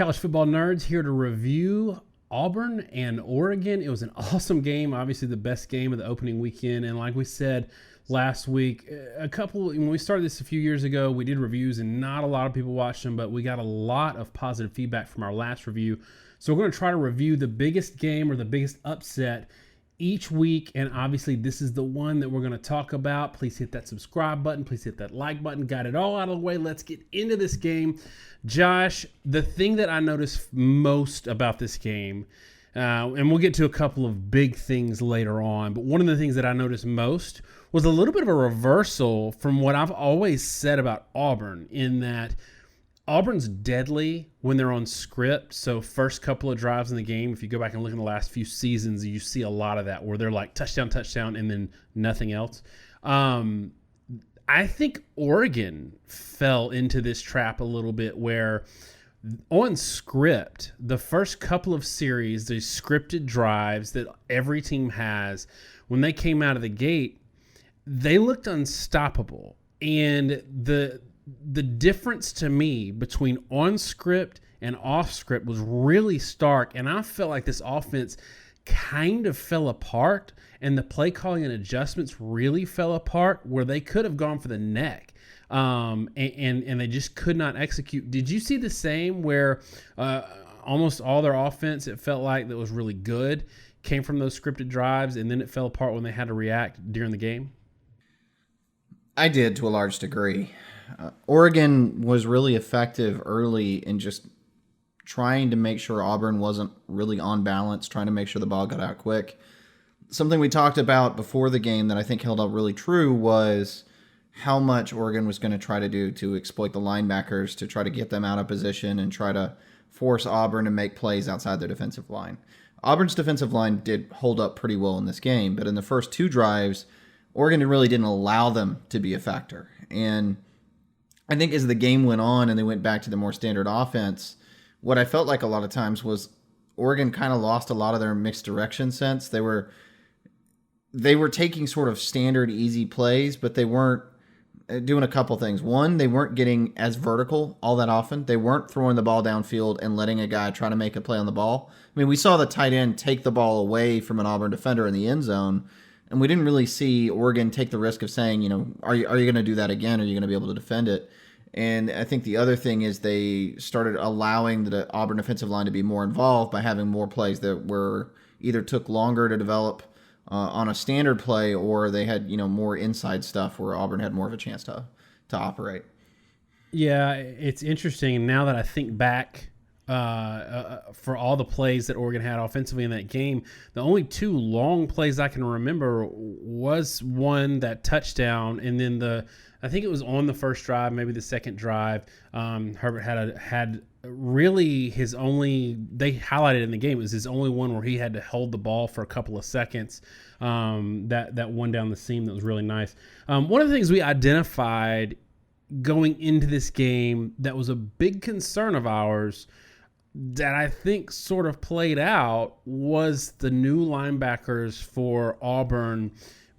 College football nerds here to review Auburn and Oregon. It was an awesome game, obviously the best game of the opening weekend. And like we said last week, when we started this a few years ago, we did reviews and not a lot of people watched them, but we got a lot of positive feedback from our last review. So we're going to try to review the biggest game or the biggest upset each week, and obviously this is the one that we're going to talk about. Please hit that subscribe button. Please hit that like button. Got it all out of the way. Let's get into this game. Josh, the thing that I noticed most about this game, and we'll get to a couple of big things later on, but one of the things that I noticed most was a little bit of a reversal from what I've always said about Auburn, in that Auburn's deadly when they're on script. So first couple of drives in the game, if you go back and look in the last few seasons, you see a lot of that where they're like touchdown, and then nothing else. I think Oregon fell into this trap a little bit where on script, the first couple of series, the scripted drives that every team has, when they came out of the gate, they looked unstoppable. And the difference to me between on script and off script was really stark, and I felt like this offense kind of fell apart, and the play calling and adjustments really fell apart where they could have gone for the neck, and they just could not execute. Did you see the same where almost all their offense, it felt like, that was really good came from those scripted drives, and then it fell apart when they had to react during the game? I did, to a large degree. Oregon was really effective early in just trying to make sure Auburn wasn't really on balance, trying to make sure the ball got out quick. Something we talked about before the game that I think held up really true was how much Oregon was going to try to do to exploit the linebackers, to try to get them out of position and try to force Auburn to make plays outside their defensive line. Auburn's defensive line did hold up pretty well in this game, but in the first two drives, Oregon really didn't allow them to be a factor. And I think as the game went on and they went back to the more standard offense, what I felt like a lot of times was Oregon kind of lost a lot of their mixed direction sense. They were taking sort of standard easy plays, but they weren't doing a couple things. One, they weren't getting as vertical all that often. They weren't throwing the ball downfield and letting a guy try to make a play on the ball. I mean, we saw the tight end take the ball away from an Auburn defender in the end zone, and we didn't really see Oregon take the risk of saying, are you going to do that again? Are you going to be able to defend it? And I think the other thing is they started allowing the Auburn defensive line to be more involved by having more plays that were either took longer to develop on a standard play, or they had more inside stuff where Auburn had more of a chance to operate. Yeah, it's interesting. Now that I think back for all the plays that Oregon had offensively in that game, the only two long plays I can remember was one, that touchdown, and then I think it was on the first drive, maybe the second drive. Herbert had really his only, they highlighted in the game, it was his only one where he had to hold the ball for a couple of seconds. That one down the seam that was really nice. One of the things we identified going into this game that was a big concern of ours that I think sort of played out was the new linebackers for Auburn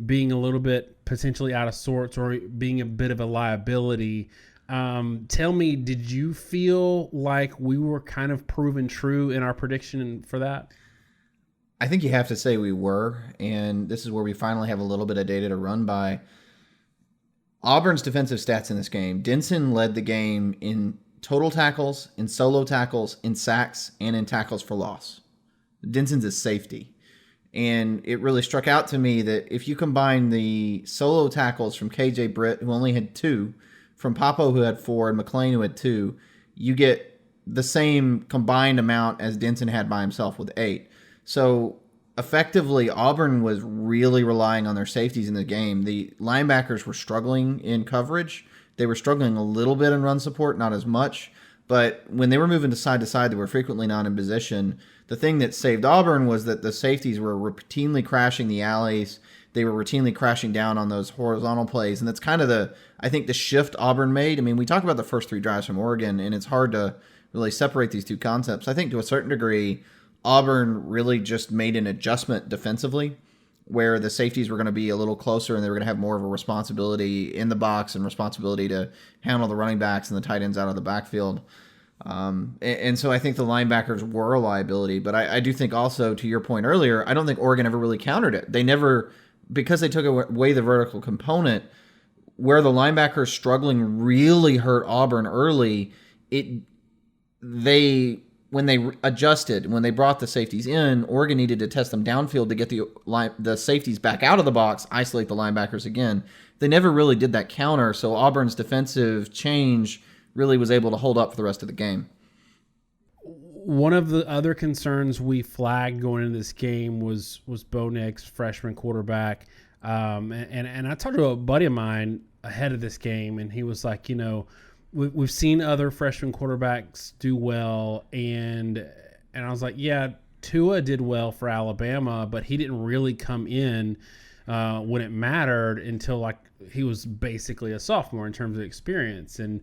being a little bit potentially out of sorts or being a bit of a liability. Tell me, did you feel like we were kind of proven true in our prediction for that? I think you have to say we were, and this is where we finally have a little bit of data to run by. Auburn's defensive stats in this game, Denson led the game in total tackles, in solo tackles, in sacks, and in tackles for loss. Denson's a safety. And it really struck out to me that if you combine the solo tackles from KJ Britt, who only had 2, from Papo, who had 4, and McClain, who had 2, you get the same combined amount as Denson had by himself with 8. So effectively, Auburn was really relying on their safeties in the game. The linebackers were struggling in coverage. They were struggling a little bit in run support, not as much. But when they were moving to side, they were frequently not in position. The thing that saved Auburn was that the safeties were routinely crashing the alleys. They were routinely crashing down on those horizontal plays. And that's kind of the shift Auburn made. I mean, we talk about the first 3 drives from Oregon, and it's hard to really separate these two concepts. I think to a certain degree, Auburn really just made an adjustment defensively where the safeties were going to be a little closer and they were going to have more of a responsibility in the box and responsibility to handle the running backs and the tight ends out of the backfield. And so I think the linebackers were a liability. But I do think also, to your point earlier, I don't think Oregon ever really countered it. They never, because they took away the vertical component, where the linebackers struggling really hurt Auburn early. When they adjusted, when they brought the safeties in, Oregon needed to test them downfield to get the safeties back out of the box, isolate the linebackers again. They never really did that counter, so Auburn's defensive change really was able to hold up for the rest of the game. One of the other concerns we flagged going into this game was Bo Nix, freshman quarterback. And I talked to a buddy of mine ahead of this game, and he was like, we've seen other freshman quarterbacks do well, and I was like, yeah, Tua did well for Alabama, but he didn't really come in when it mattered until like he was basically a sophomore in terms of experience. And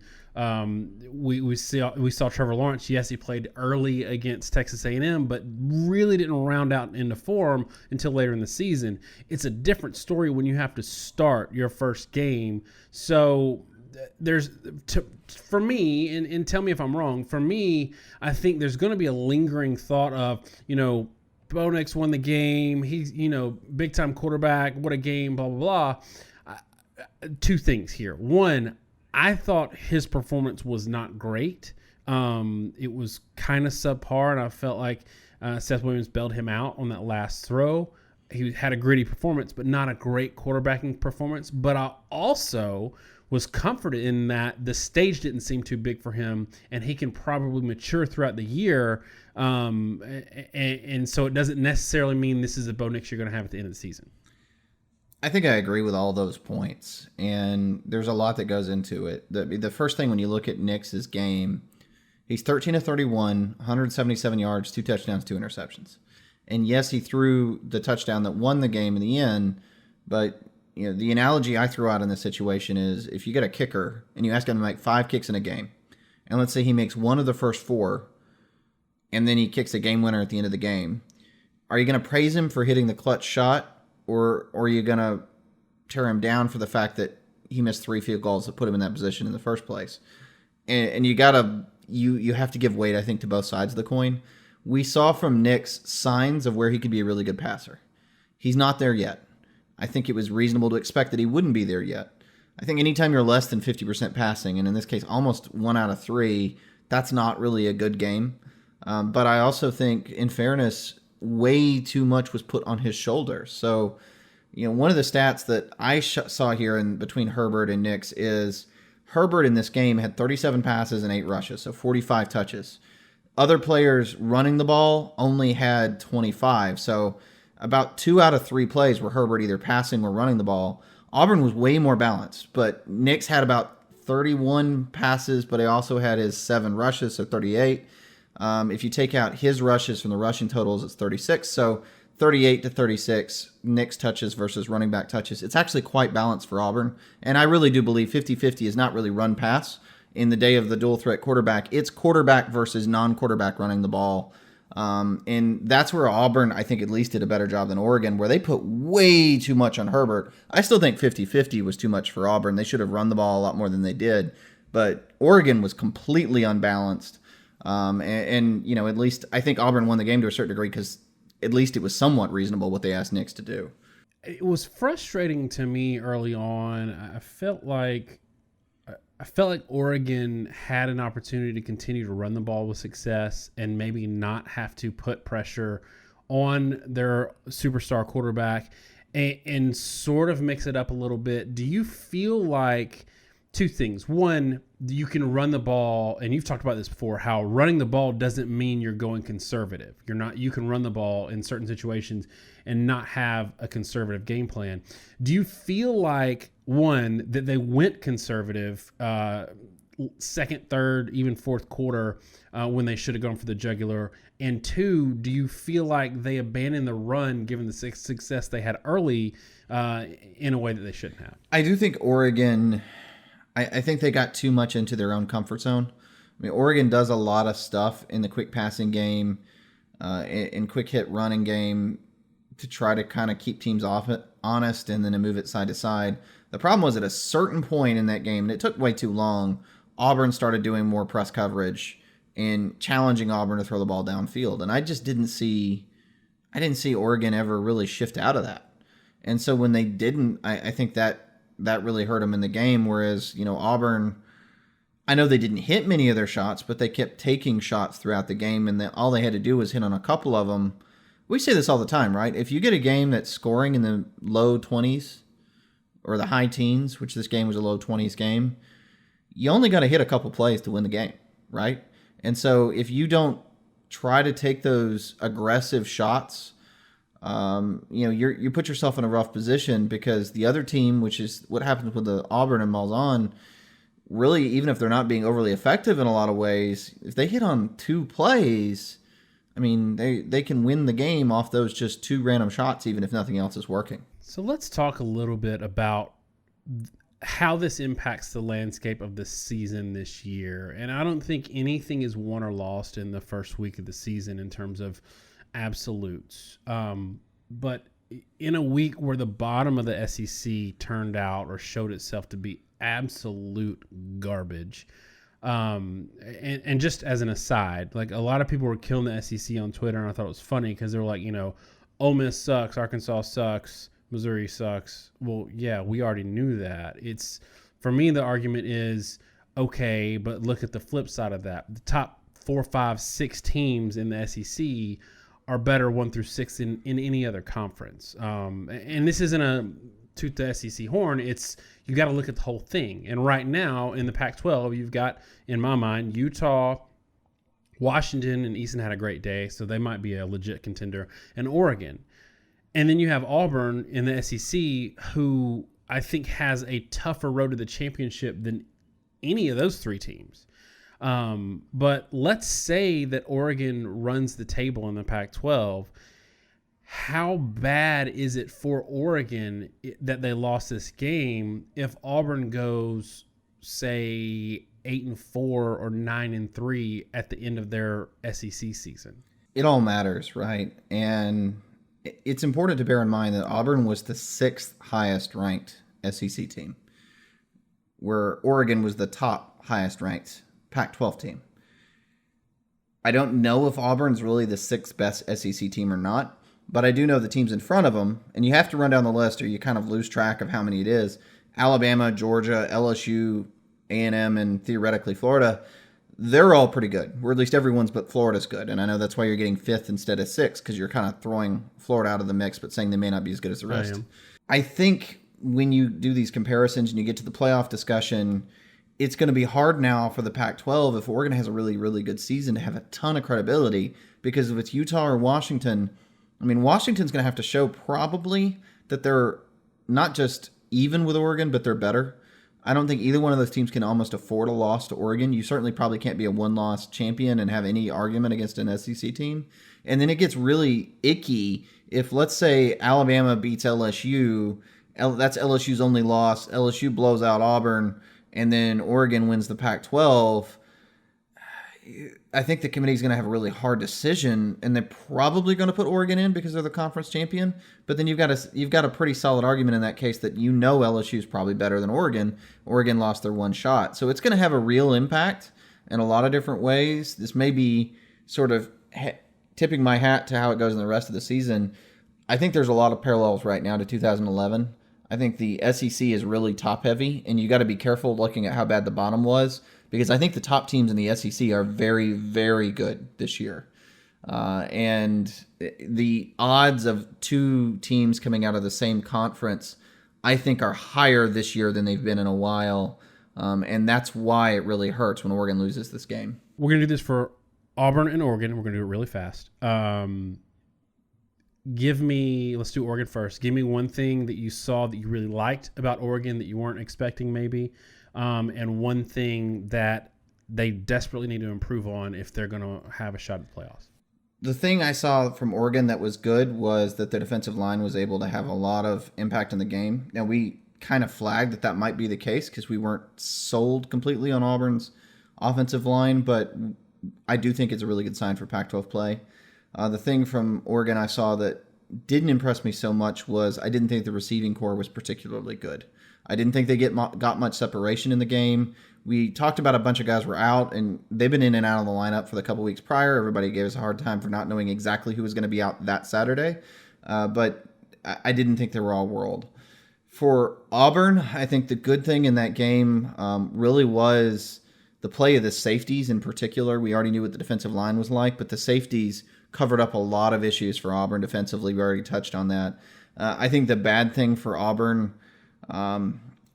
we saw Trevor Lawrence. Yes, he played early against Texas A&M, but really didn't round out into form until later in the season. It's a different story when you have to start your first game. So for me, and tell me if I'm wrong, for me, I think there's going to be a lingering thought of, Bo Nix won the game. He's, big time quarterback. What a game, blah, blah, blah. Two things here. One, I thought his performance was not great. It was kind of subpar, and I felt like Seth Williams bailed him out on that last throw. He had a gritty performance, but not a great quarterbacking performance. But I also was comforted in that the stage didn't seem too big for him, and he can probably mature throughout the year. And so it doesn't necessarily mean this is a Bo Nix you're going to have at the end of the season. I think I agree with all those points, and there's a lot that goes into it. The first thing when you look at Nix's game, he's 13 of 31, 177 yards, 2 touchdowns, 2 interceptions. And yes, he threw the touchdown that won the game in the end, but the analogy I threw out in this situation is if you get a kicker and you ask him to make 5 kicks in a game, and let's say he makes one of the first 4, and then he kicks a game winner at the end of the game, are you going to praise him for hitting the clutch shot? Or are you going to tear him down for the fact that he missed 3 field goals that put him in that position in the first place? And you have to give weight, I think, to both sides of the coin. We saw from Nix signs of where he could be a really good passer. He's not there yet. I think it was reasonable to expect that he wouldn't be there yet. I think anytime you're less than 50% passing, and in this case almost 1 out of 3, that's not really a good game. But I also think, in fairness, way too much was put on his shoulders. So, one of the stats that I saw here in between Herbert and Nix is Herbert in this game had 37 passes and 8 rushes, so 45 touches. Other players running the ball only had 25, so about 2 out of 3 plays were Herbert either passing or running the ball. Auburn was way more balanced, but Nix had about 31 passes, but he also had his 7 rushes, so 38. If you take out his rushes from the rushing totals, it's 36. So 38 to 36 Nix touches versus running back touches. It's actually quite balanced for Auburn. And I really do believe 50-50 is not really run pass in the day of the dual threat quarterback. It's quarterback versus non-quarterback running the ball. And that's where Auburn, I think, at least did a better job than Oregon, where they put way too much on Herbert. I still think 50-50 was too much for Auburn. They should have run the ball a lot more than they did. But Oregon was completely unbalanced. At least I think Auburn won the game to a certain degree because at least it was somewhat reasonable what they asked Nix to do. It was frustrating to me early on. I felt like Oregon had an opportunity to continue to run the ball with success and maybe not have to put pressure on their superstar quarterback and sort of mix it up a little bit. Do you feel like two things? One, you can run the ball, and you've talked about this before, how running the ball doesn't mean you're going conservative. You can run the ball in certain situations and not have a conservative game plan. Do you feel like, one, that they went conservative second, third, even fourth quarter when they should have gone for the jugular? And two, do you feel like they abandoned the run given the success they had early in a way that they shouldn't have? I do think Oregon... I think they got too much into their own comfort zone. I mean, Oregon does a lot of stuff in the quick passing game, in quick hit running game to try to kind of keep teams honest and then to move it side to side. The problem was at a certain point in that game, and it took way too long, Auburn started doing more press coverage and challenging Auburn to throw the ball downfield. And I just didn't see Oregon ever really shift out of that. And so when they didn't, I think that really hurt them in the game. Whereas, Auburn, I know they didn't hit many of their shots, but they kept taking shots throughout the game, and all they had to do was hit on a couple of them. We say this all the time, right? If you get a game that's scoring in the low 20s or the high teens, which this game was a low 20s game, you only got to hit a couple plays to win the game, right? And so if you don't try to take those aggressive shots, you put yourself in a rough position, because the other team, which is what happens with the Auburn and Malzahn, really, even if they're not being overly effective in a lot of ways, if they hit on 2 plays, I mean, they can win the game off those just 2 random shots, even if nothing else is working. So let's talk a little bit about how this impacts the landscape of the season this year. And I don't think anything is won or lost in the first week of the season in terms of absolutes. But in a week where the bottom of the SEC turned out or showed itself to be absolute garbage, and just as an aside, like, a lot of people were killing the SEC on Twitter, and I thought it was funny because they were like, Ole Miss sucks, Arkansas sucks, Missouri sucks. Well, yeah, we already knew that. For me, the argument is, okay, but look at the flip side of that. The top 4, 5, 6 teams in the SEC are better 1 through 6 in any other conference. And this isn't a toot the SEC horn. It's, you got to look at the whole thing. And right now in the Pac-12, you've got, in my mind, Utah, Washington, and Easton had a great day, so they might be a legit contender, and Oregon. And then you have Auburn in the SEC, who I think has a tougher road to the championship than any of those 3 teams. But let's say that Oregon runs the table in the Pac-12. How bad is it for Oregon that they lost this game if Auburn goes, say, 8-4 or 9-3 at the end of their SEC season? It all matters, right? And it's important to bear in mind that Auburn was the 6th highest ranked SEC team, where Oregon was the top highest ranked Pac-12 team. I don't know if Auburn's really the 6th best SEC team or not, but I do know the teams in front of them, and you have to run down the list or you kind of lose track of how many it is. Alabama, Georgia, LSU, A&M, and theoretically Florida, they're all pretty good, or at least everyone's but Florida's good. And I know that's why you're getting 5th instead of 6th, because you're kind of throwing Florida out of the mix, but saying they may not be as good as the rest. I think when you do these comparisons and you get to the playoff discussion, it's going to be hard now for the Pac-12, if Oregon has a really, really good season, to have a ton of credibility, because if it's Utah or Washington, I mean, Washington's going to have to show probably that they're not just even with Oregon, but they're better. I don't think either one of those teams can almost afford a loss to Oregon. You certainly probably can't be a 1-loss champion and have any argument against an SEC team. And then it gets really icky if, let's say, Alabama beats LSU. That's LSU's only loss. LSU blows out Auburn, and then Oregon wins the Pac-12. I think the committee is going to have a really hard decision, and they're probably going to put Oregon in because they're the conference champion. But then you've got a pretty solid argument in that case that LSU is probably better than Oregon. Oregon lost their one shot, so it's going to have a real impact in a lot of different ways. This may be sort of tipping my hat to how it goes in the rest of the season. I think there's a lot of parallels right now to 2011. I think the SEC is really top heavy, and you got to be careful looking at how bad the bottom was, because I think the top teams in the SEC are very, very good this year. And the odds of 2 teams coming out of the same conference, I think, are higher this year than they've been in a while. And that's why it really hurts when Oregon loses this game. We're going to do this for Auburn and Oregon. We're going to do it really fast. Let's do Oregon first. Give me one thing that you saw that you really liked about Oregon that you weren't expecting maybe. And one thing that they desperately need to improve on if they're going to have a shot at the playoffs. The thing I saw from Oregon that was good was that the defensive line was able to have a lot of impact in the game. Now, we kind of flagged that might be the case because we weren't sold completely on Auburn's offensive line, but I do think it's a really good sign for Pac-12 play. The thing from Oregon I saw that didn't impress me so much was I didn't think the receiving core was particularly good. I didn't think they got much separation in the game. We talked about a bunch of guys were out, and they've been in and out of the lineup for the couple weeks prior. Everybody gave us a hard time for not knowing exactly who was going to be out that Saturday. But I didn't think they were all world. For Auburn, I think the good thing in that game really was the play of the safeties in particular. We already knew what the defensive line was like, but the safeties covered up a lot of issues for Auburn defensively. We already touched on that. I think the bad thing for Auburn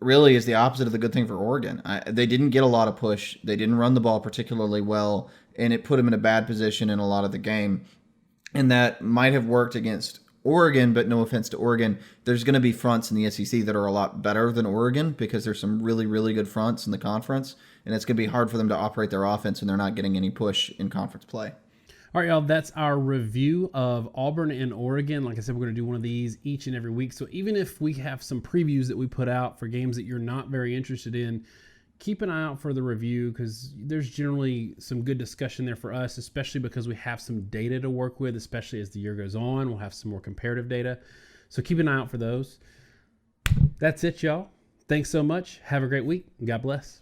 really is the opposite of the good thing for Oregon. They didn't get a lot of push. They didn't run the ball particularly well, and it put them in a bad position in a lot of the game. And that might have worked against Oregon, but no offense to Oregon, there's going to be fronts in the SEC that are a lot better than Oregon because there's some really, really good fronts in the conference, and it's going to be hard for them to operate their offense when they're not getting any push in conference play. All right, y'all, that's our review of Auburn and Oregon. Like I said, we're going to do one of these each and every week. So even if we have some previews that we put out for games that you're not very interested in, keep an eye out for the review because there's generally some good discussion there for us, especially because we have some data to work with, especially as the year goes on. We'll have some more comparative data. So keep an eye out for those. That's it, y'all. Thanks so much. Have a great week. God bless.